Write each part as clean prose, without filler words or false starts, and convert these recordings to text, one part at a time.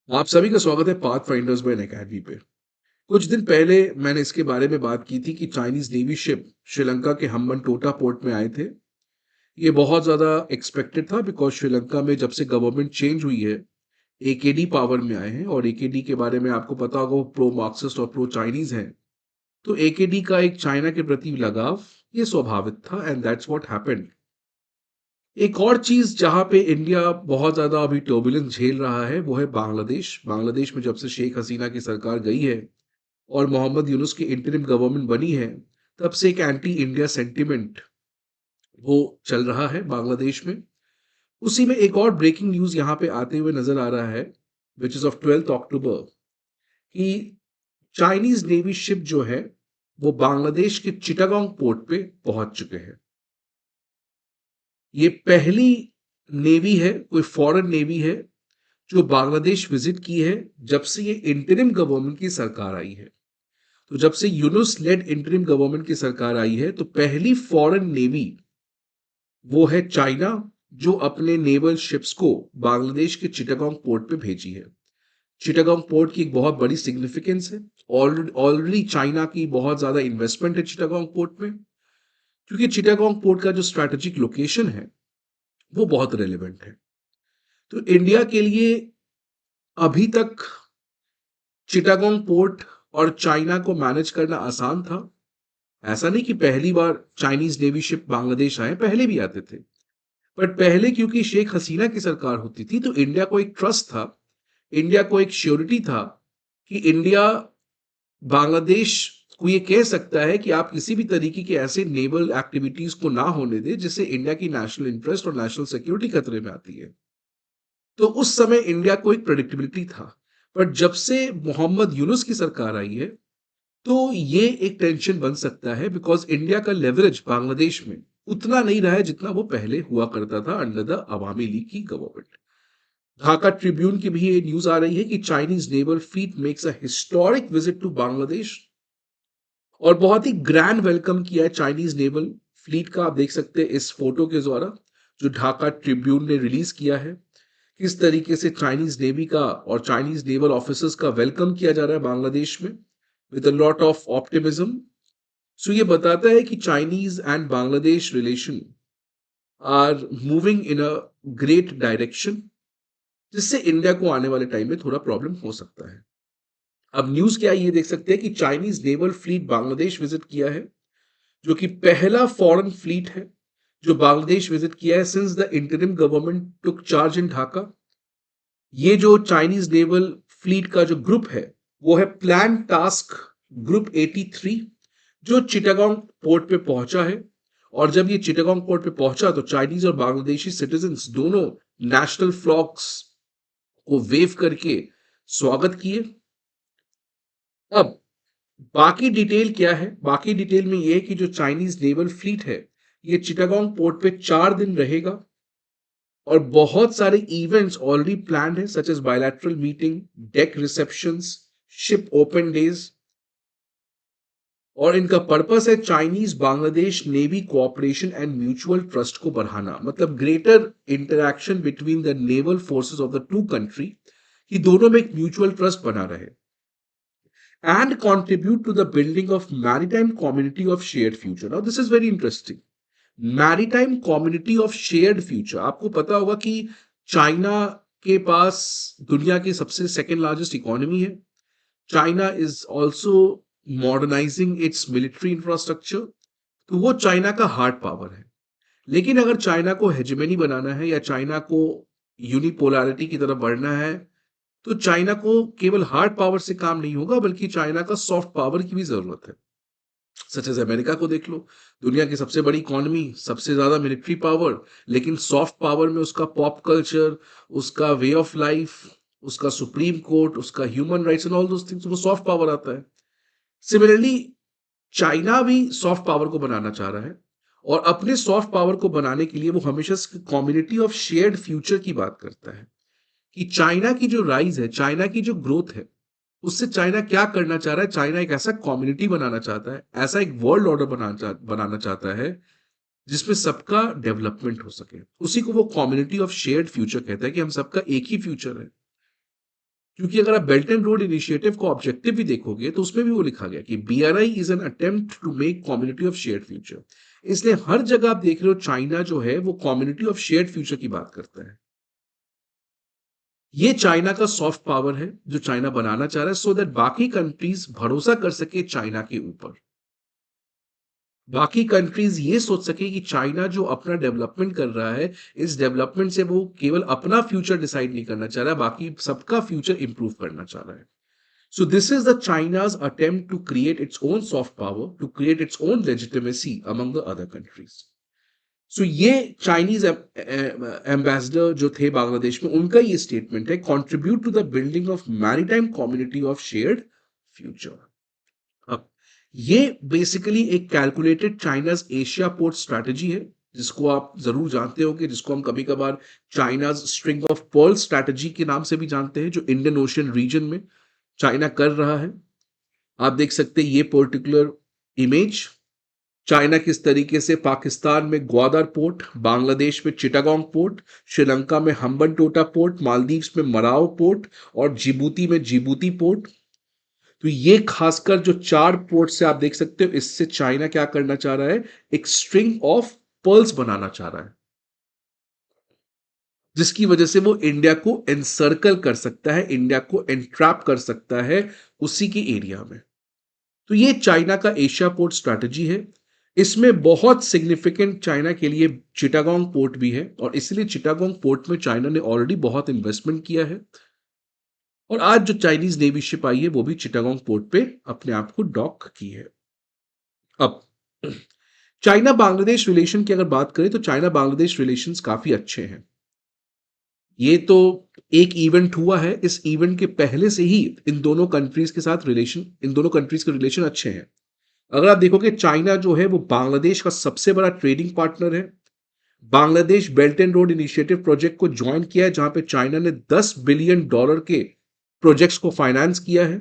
आप सभी का स्वागत है पाथ फाइंडर्स बाय अकेडमी पे। कुछ दिन पहले मैंने इसके बारे में बात की थी कि चाइनीज नेवी शिप श्रीलंका के हम्बनटोटा पोर्ट में आए थे। ये बहुत ज्यादा एक्सपेक्टेड था बिकॉज श्रीलंका में जब से गवर्नमेंट चेंज हुई है एकेडी पावर में आए हैं और एकेडी के बारे में आपको पता होगा वो प्रो मार्क्सिस्ट और प्रो चाइनीज हैं। तो एकेडी का एक चाइना के प्रति लगाव ये स्वाभाविक था एंड दैट्स व्हाट हैपेंड। एक और चीज जहां पे इंडिया बहुत ज्यादा अभी टर्बुलेंस झेल रहा है वो है बांग्लादेश। बांग्लादेश में जब से शेख हसीना की सरकार गई है और मोहम्मद यूनुस की इंटरिम गवर्नमेंट बनी है तब से एक एंटी इंडिया सेंटिमेंट वो चल रहा है बांग्लादेश में। उसी में एक और ब्रेकिंग न्यूज यहाँ पे आते हुए नजर आ रहा है विच इज ऑफ 12 अक्टूबर कि चाइनीज नेवी शिप जो है वो बांग्लादेश के चिटागोंग पोर्ट पे पहुंच चुके हैं। ये पहली नेवी है, कोई फॉरेन नेवी है जो बांग्लादेश विजिट की है जब से ये इंटरिम गवर्नमेंट की सरकार आई है। तो जब से यूनुस लेड इंटरिम गवर्नमेंट की सरकार आई है तो पहली फॉरेन नेवी वो है चाइना जो अपने नेवल शिप्स को बांग्लादेश के चिटागोंग पोर्ट पे भेजी है। चिटागोंग पोर्ट की एक बहुत बड़ी सिग्निफिकेंस है। ऑलरेडी चाइना की बहुत ज्यादा इन्वेस्टमेंट है चिटागोंग पोर्ट में क्योंकि चिटागोंग पोर्ट का जो स्ट्रैटेजिक लोकेशन है वो बहुत रेलिवेंट है। तो इंडिया के लिए अभी तक चिटागोंग पोर्ट और चाइना को मैनेज करना आसान था। ऐसा नहीं कि पहली बार चाइनीज नेवी शिप बांग्लादेश आए, पहले भी आते थे। बट पहले क्योंकि शेख हसीना की सरकार होती थी तो इंडिया को एक ट्रस्ट था, इंडिया को एक श्योरिटी था कि इंडिया बांग्लादेश को ये कह सकता है कि आप किसी भी तरीके के ऐसे नेवल एक्टिविटीज को ना होने दे जिससे इंडिया की नेशनल इंटरेस्ट और नेशनल सिक्योरिटी खतरे में आती है। तो उस समय इंडिया को एक प्रेडिक्टेबिलिटी था। बट जब से मोहम्मद यूनुस की सरकार आई है तो ये एक टेंशन बन सकता है बिकॉज इंडिया का लेवरेज बांग्लादेश में उतना नहीं रहा है जितना वो पहले हुआ करता था अंडर द अवामी लीग की गवर्नमेंट। ढाका ट्रिब्यून की भी ये न्यूज आ रही है कि Chinese naval fleet makes a historic visit to Bangladesh और बहुत ही ग्रैंड वेलकम किया है चाइनीज नेवल फ्लीट का। आप देख सकते हैं इस फोटो के द्वारा जो ढाका ट्रिब्यून ने रिलीज किया है किस तरीके से चाइनीज नेवी का और चाइनीज नेवल ऑफिसर्स का वेलकम किया जा रहा है बांग्लादेश में with a lot of optimism. So ये बताता है कि Chinese and Bangladesh relation are moving in a great direction जिससे इंडिया को आने वाले टाइम में थोड़ा प्रॉब्लम हो सकता है। अब न्यूज क्या है ये देख सकते हैं कि Chinese naval fleet Bangladesh visit किया है जो कि पहला फॉरेन फ्लीट है जो बांग्लादेश विजिट किया है since the interim government took charge in Dhaka. ये जो चाइनीज नेवल फ्लीट का जो ग्रुप है वो है प्लान टास्क ग्रुप 83 जो चिटागोंग पोर्ट पे पहुंचा है। और जब ये चिटागोंग पोर्ट पे पहुंचा तो चाइनीज और बांग्लादेशी सिटीजन्स दोनों नेशनल फ्लॉग्स को वेव करके स्वागत किए। अब बाकी डिटेल क्या है, बाकी डिटेल में यह है कि जो चाइनीज नेवल फ्लीट है ये चिटागोंग पोर्ट पे 4 दिन रहेगा और बहुत सारे इवेंट्स ऑलरेडी प्लान्ड है such as bilateral meeting, deck receptions, ship open days. और इनका पर्पस है Chinese Bangladesh navy cooperation and mutual trust को बढ़ाना, मतलब greater interaction between the naval forces of the two country कि दोनों में एक म्यूचुअल ट्रस्ट बना रहे and contribute to the building of maritime community of shared future. Now this is very interesting. Maritime community of shared future, आपको पता होगा कि चाइना के पास दुनिया की सबसे सेकेंड लार्जेस्ट इकोनॉमी है। China is also modernising it's military infrastructure. तो वो चाइना का हार्ड पावर है। लेकिन अगर चाइना को हेजेमनी बनाना है या चाइना को यूनिपोलैरिटी की तरफ बढ़ना है तो चाइना को केवल हार्ड पावर से काम नहीं होगा बल्कि चाइना का सॉफ्ट पावर की भी जरूरत है। सच एज अमेरिका को देख लो, दुनिया की सबसे बड़ी इकोनॉमी, सबसे ज्यादा मिलिट्री पावर, लेकिन सॉफ्ट पावर में उसका पॉप कल्चर, उसका वे ऑफ लाइफ, उसका सुप्रीम कोर्ट, उसका human rights and all those things, वो सॉफ्ट पावर आता है। सिमिलरली चाइना भी सॉफ्ट पावर को बनाना चाह रहा है और अपने सॉफ्ट पावर को बनाने के लिए वो हमेशा कम्युनिटी ऑफ शेयर्ड फ्यूचर की बात करता है कि चाइना की जो राइज है, चाइना की जो ग्रोथ है, उससे चाइना क्या करना चाह रहा है। चाइना एक ऐसा कम्युनिटी बनाना चाहता है, ऐसा एक वर्ल्ड ऑर्डर बनाना चाहता है जिसमें सबका डेवलपमेंट हो सके। उसी को वो कम्युनिटी ऑफ शेयर्ड फ्यूचर कहता है कि हम सबका एक ही फ्यूचर है। क्योंकि अगर आप बेल्ट एंड रोड इनिशिएटिव का ऑब्जेक्टिव भी देखोगे तो उसमें भी वो लिखा गया कि BRI is an attempt to make community of shared future. इसलिए हर जगह आप देख रहे हो चाइना जो है वो कम्युनिटी ऑफ शेयर्ड फ्यूचर की बात करता है। ये चाइना का सॉफ्ट पावर है जो चाइना बनाना चाह रहा है सो दैट बाकी कंट्रीज भरोसा कर सके चाइना के ऊपर। बाकी कंट्रीज ये सोच सके कि चाइना जो अपना डेवलपमेंट कर रहा है, इस डेवलपमेंट से वो केवल अपना फ्यूचर डिसाइड नहीं करना चाह रहा है, बाकी सबका फ्यूचर इंप्रूव करना चाह रहा है। So this is the China's attempt to create its own soft power, to create its own legitimacy among the other countries. So ये चाइनीज एम्बेसडर जो थे बांग्लादेश में, उनका ये स्टेटमेंट है, contribute to the building of maritime community of shared future. अब ये basically एक calculated China's Asia port strategy है, जिसको आप जरूर जानते होंगे, जिसको हम कभी कभार China's string of pearl strategy के नाम से भी जानते हैं, जो इंडियन ओशियन रीजन में चाइना कर रहा है। आप देख सकते हैं ये पर्टिकुलर इमेज, चाइना किस तरीके से पाकिस्तान में ग्वादर पोर्ट, बांग्लादेश में चिटागोंग पोर्ट, श्रीलंका में हम्बनटोटा पोर्ट, मालदीव्स में मराव पोर्ट और जिबूती में जिबूती पोर्ट। तो ये खासकर जो 4 पोर्ट से आप देख सकते हो, इससे चाइना क्या करना चाह रहा है, एक स्ट्रिंग ऑफ पर्ल्स बनाना चाह रहा है, जिसकी वजह से वो इंडिया को एनसर्कल कर सकता है, इंडिया को एंट्रैप कर सकता है उसी के एरिया में। तो ये चाइना का एशिया पोर्ट स्ट्रैटेजी है। इसमें बहुत सिग्निफिकेंट चाइना के लिए चिटागोंग पोर्ट भी है, और इसलिए चिटागोंग पोर्ट में चाइना ने ऑलरेडी बहुत इन्वेस्टमेंट किया है, और आज जो चाइनीज नेवी शिप आई है वो भी चिटागोंग पोर्ट पे अपने आप को डॉक की है। अब चाइना बांग्लादेश रिलेशन की अगर बात करें तो चाइना बांग्लादेश रिलेशंस काफी अच्छे हैं। ये तो एक इवेंट हुआ है, इस इवेंट के पहले से ही इन दोनों कंट्रीज के साथ रिलेशन, इन दोनों कंट्रीज के रिलेशन अच्छे हैं। अगर आप देखोगे चाइना जो है वो बांग्लादेश का सबसे बड़ा ट्रेडिंग पार्टनर है। Bangladesh belt and road initiative project को ज्वाइन किया है, जहां पे चाइना ने $10 बिलियन के प्रोजेक्ट्स को फाइनेंस किया है।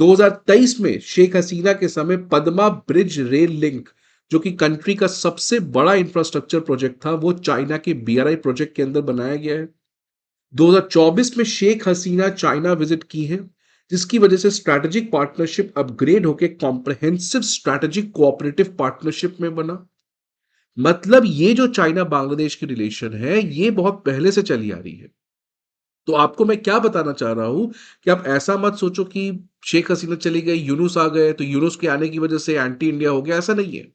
2023 में शेख हसीना के समय पद्मा ब्रिज रेल लिंक, जो कि कंट्री का सबसे बड़ा इंफ्रास्ट्रक्चर प्रोजेक्ट था, वो चाइना के बीआरआई प्रोजेक्ट के अंदर बनाया गया है। 2024 में शेख हसीना चाइना विजिट की है, जिसकी वजह से स्ट्रैटेजिक पार्टनरशिप अपग्रेड होकर कॉम्प्रहेंसिव स्ट्रैटेजिक कोऑपरेटिव पार्टनरशिप में बना। मतलब ये जो चाइना बांग्लादेश की रिलेशन है, ये बहुत पहले से चली आ रही है। तो आपको मैं क्या बताना चाह रहा हूं कि आप ऐसा मत सोचो कि शेख हसीना चली गई, यूनुस आ गए, तो यूनुस के आने की वजह से एंटी इंडिया हो गया, ऐसा नहीं है।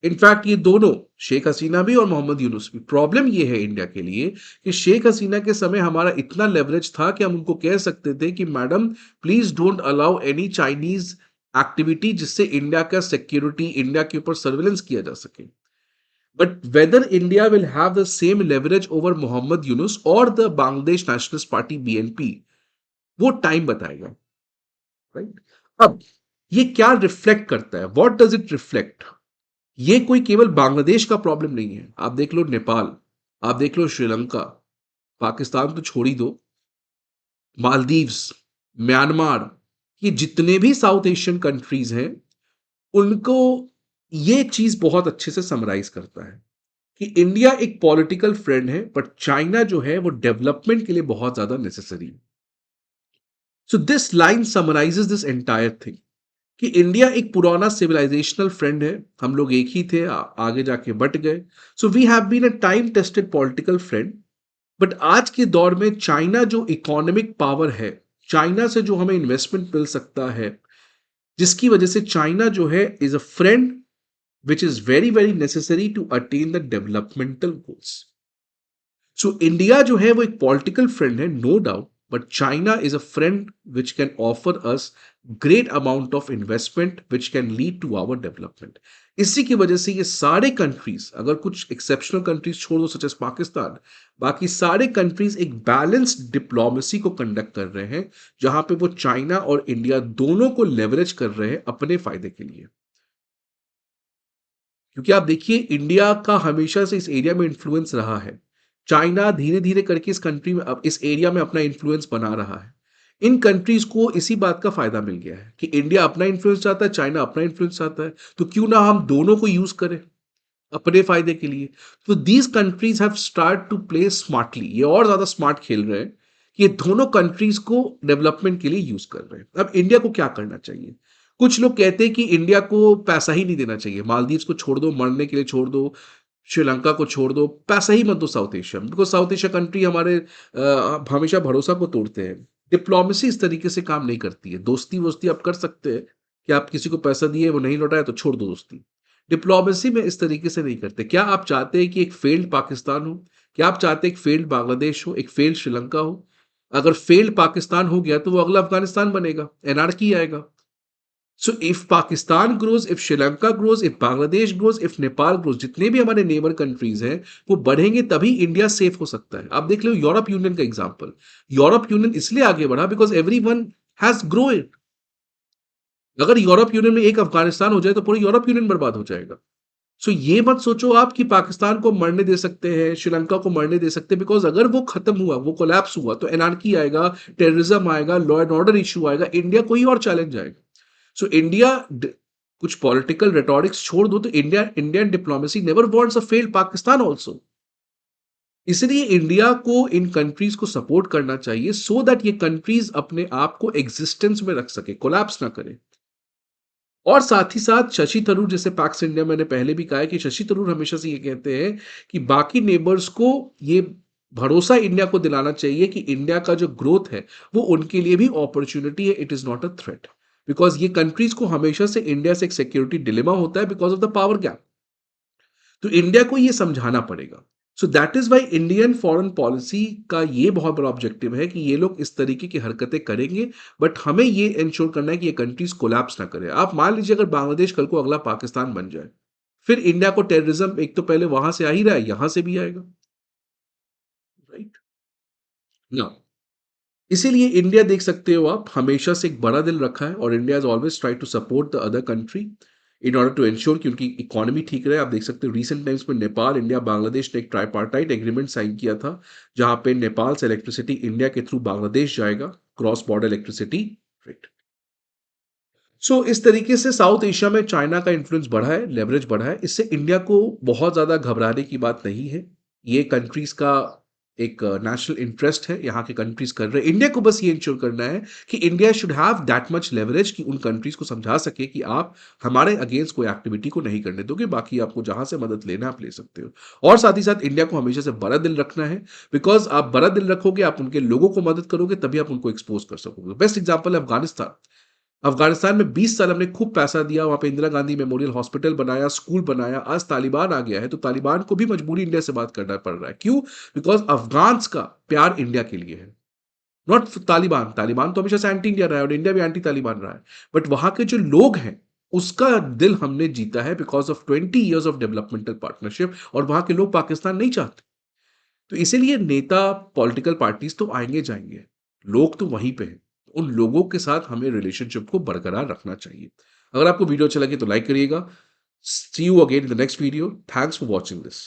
इनफैक्ट ये दोनों, शेख हसीना भी और मोहम्मद यूनुस भी, प्रॉब्लम ये है इंडिया के लिए कि शेख हसीना के समय हमारा इतना लेवरेज था कि हम उनको कह सकते थे कि madam please don't allow any Chinese activity जिससे इंडिया का सिक्योरिटी, इंडिया के ऊपर सर्वेलेंस किया जा सके। But whether India will have the same leverage over Mohammad Yunus और द बांग्लादेश नेशनलिस्ट पार्टी बीएनपी, वो टाइम बताएगा, राइट। अब ये क्या रिफ्लेक्ट करता है, व्हाट डज इट रिफ्लेक्ट? ये कोई केवल बांग्लादेश का प्रॉब्लम नहीं है। आप देख लो नेपाल, आप देख लो श्रीलंका, पाकिस्तान तो छोड़ ही दो, मालदीव्स, म्यांमार, ये जितने भी साउथ एशियन कंट्रीज हैं, उनको ये चीज बहुत अच्छे से समराइज करता है कि इंडिया एक पॉलिटिकल फ्रेंड है, बट चाइना जो है वो डेवलपमेंट के लिए बहुत ज्यादा नेसेसरी है। So this line summarises this entire thing कि इंडिया एक पुराना सिविलाइजेशनल फ्रेंड है, हम लोग एक ही थे, आगे जाके बट गए। So we have been a time tested political friend. But आज के दौर में चाइना जो इकोनॉमिक पावर है, चाइना से जो हमें इन्वेस्टमेंट मिल सकता है, जिसकी वजह से चाइना जो है is a friend which is very very necessary to attain the developmental goals. So India जो है वो एक पॉलिटिकल फ्रेंड है, no doubt, but China is a friend which can offer us great amount of investment which can lead to our development. इसी की वजह से ये सारे कंट्रीज, अगर कुछ एक्सेप्शनल कंट्रीज छोड़ दो सच एज पाकिस्तान, बाकी सारे कंट्रीज एक बैलेंस्ड डिप्लोमेसी को कंडक्ट कर रहे हैं, जहां पे वो चाइना और इंडिया दोनों को लेवरेज कर रहे हैं अपने फायदे के लिए। क्योंकि आप देखिए इंडिया का हमेशा से इस एरिया में इन्फ्लुएंस रहा है, चाइना धीरे धीरे करके इस कंट्री में, अब इस एरिया में अपना इन्फ्लुएंस बना रहा है। इन कंट्रीज को इसी बात का फायदा मिल गया है कि इंडिया अपना इन्फ्लुएंस चाहता है, चाइना अपना इन्फ्लुएंस चाहता है, तो क्यों ना हम दोनों को यूज करें अपने फायदे के लिए। तो these countries have start to play smartly, ये और ज्यादा स्मार्ट खेल रहे हैं ये दोनों कंट्रीज को डेवलपमेंट के लिए यूज कर रहे हैं। अब इंडिया को क्या करना चाहिए? कुछ लोग कहते हैं कि इंडिया को पैसा ही नहीं देना चाहिए, मालदीव्स को छोड़ दो, मरने के लिए छोड़ दो, श्रीलंका को छोड़ दो, पैसा ही मत दो साउथ एशिया में, बिकॉज साउथ एशिया कंट्री हमारे हमेशा भरोसा को तोड़ते हैं। डिप्लोमेसी इस तरीके से काम नहीं करती है। दोस्ती वोस्ती आप कर सकते हैं कि आप किसी को पैसा दिए वो नहीं लौटाया तो छोड़ दो दोस्ती। डिप्लोमेसी में इस तरीके से नहीं करते। क्या आप चाहते हैं कि एक फेल्ड पाकिस्तान हो? क्या आप चाहते हैं एक फेल्ड बांग्लादेश हो, एक फेल्ड श्रीलंका हो? अगर फेल्ड पाकिस्तान हो गया तो वो अगला अफगानिस्तान बनेगा, एनार्की आएगा। So if Pakistan grows, if Sri Lanka grows, if Bangladesh grows, if Nepal grows, जितने भी हमारे नेबर कंट्रीज हैं वो बढ़ेंगे तभी इंडिया सेफ हो सकता है। आप देख लो यूरोप यूनियन का एग्जांपल। यूरोप यूनियन इसलिए आगे बढ़ा बिकॉज एवरीवन हैज ग्रोन। अगर यूरोप यूनियन में एक अफगानिस्तान हो जाए तो पूरी यूरोप यूनियन बर्बाद हो जाएगा। सो ये मत सोचो आप कि पाकिस्तान को मरने दे सकते हैं, श्रीलंका को मरने दे सकते हैं, बिकॉज अगर वो खत्म हुआ, वो कोलैप्स हुआ तो एनार्की आएगा, टेररिज्म आएगा, लॉ एंड ऑर्डर इशू आएगा, इंडिया को ही और चैलेंज आएगा। सो इंडिया कुछ पॉलिटिकल रेटोरिक्स छोड़ दो तो Indian diplomacy never wants a failed Pakistan also. इसलिए इंडिया को इन कंट्रीज को सपोर्ट करना चाहिए सो दैट ये कंट्रीज अपने आप को एग्जिस्टेंस में रख सके, कोलैप्स ना करे। और साथ ही साथ शशि थरूर जैसे पैक्स इंडिया, मैंने पहले भी कहा है कि शशि थरूर हमेशा से ये कहते हैं कि बाकी नेबर्स को ये भरोसा इंडिया को दिलाना चाहिए कि इंडिया का जो ग्रोथ है वो उनके लिए भी अपॉर्चुनिटी है, it is not a threat. Because ये कंट्रीज को हमेशा से इंडिया से एक सिक्योरिटी डिलेमा होता है because of the power gap. तो इंडिया को ये समझाना पड़ेगा। So that is why Indian foreign policy का ये बहुत बड़ा ऑब्जेक्टिव है कि ये लोग इस तरीके की हरकतें करेंगे, बट हमें ये इंश्योर करना है कि ये कंट्रीज कोलैप्स ना करे। आप मान लीजिए अगर बांग्लादेश कल को अगला पाकिस्तान बन जाए, फिर इंडिया को टेररिज्म एक तो पहले वहां से आ ही रहा है, यहां से भी आएगा, राइट ना। इसीलिए इंडिया देख सकते हो आप हमेशा से एक बड़ा दिल रखा है और India is always try to support the other country in order to ensure कि उनकी इकोनॉमी ठीक रहे। आप देख सकते हो रिसेंट टाइम्स में नेपाल, इंडिया, बांग्लादेश ने एक ट्राइपार्टाइट एग्रीमेंट साइन किया था जहां पे नेपाल से इलेक्ट्रिसिटी इंडिया के थ्रू बांग्लादेश जाएगा, क्रॉस बॉर्डर इलेक्ट्रिसिटी, राइट। सो इस तरीके से साउथ एशिया में चाइना का इन्फ्लुएंस बढ़ा है, लेवरेज बढ़ा है। इससे इंडिया को बहुत ज्यादा घबराने की बात नहीं है। ये कंट्रीज का एक नेशनल इंटरेस्ट है, यहाँ के कंट्रीज कर रहे हैं। इंडिया को बस ये इंश्योर करना है कि India should have that much leverage कि उन कंट्रीज को समझा सके कि आप हमारे अगेंस्ट कोई एक्टिविटी को नहीं करने दोगे, बाकी आपको जहां से मदद लेना आप ले सकते हो। और साथ ही साथ इंडिया को हमेशा से बड़ा दिल रखना है, बिकॉज आप बड़ा दिल रखोगे, आप उनके लोगों को मदद करोगे, तभी आप उनको एक्सपोज कर सकोगे। बेस्ट एग्जाम्पल है अफगानिस्तान। अफगानिस्तान में 20 साल हमने खूब पैसा दिया, वहां पे इंदिरा गांधी मेमोरियल हॉस्पिटल बनाया, स्कूल बनाया। आज तालिबान आ गया है तो तालिबान को भी मजबूरी इंडिया से बात करना पड़ रहा है। क्यों? बिकॉज अफगान्स का प्यार इंडिया के लिए है, नॉट तालिबान। तालिबान तो हमेशा से एंटी इंडिया रहा है और इंडिया भी एंटी तालिबान रहा है, बट वहां के जो लोग हैं उसका दिल हमने जीता है because of 20 years of developmental partnership. और वहां के लोग पाकिस्तान नहीं चाहते। तो इसीलिए नेता, पॉलिटिकल पार्टीज तो आएंगे जाएंगे, लोग तो वहीं पे हैं। उन लोगों के साथ हमें रिलेशनशिप को बरकरार रखना चाहिए। अगर आपको वीडियो अच्छा लगे तो लाइक करिएगा। See you again in the next video. Thanks for watching this.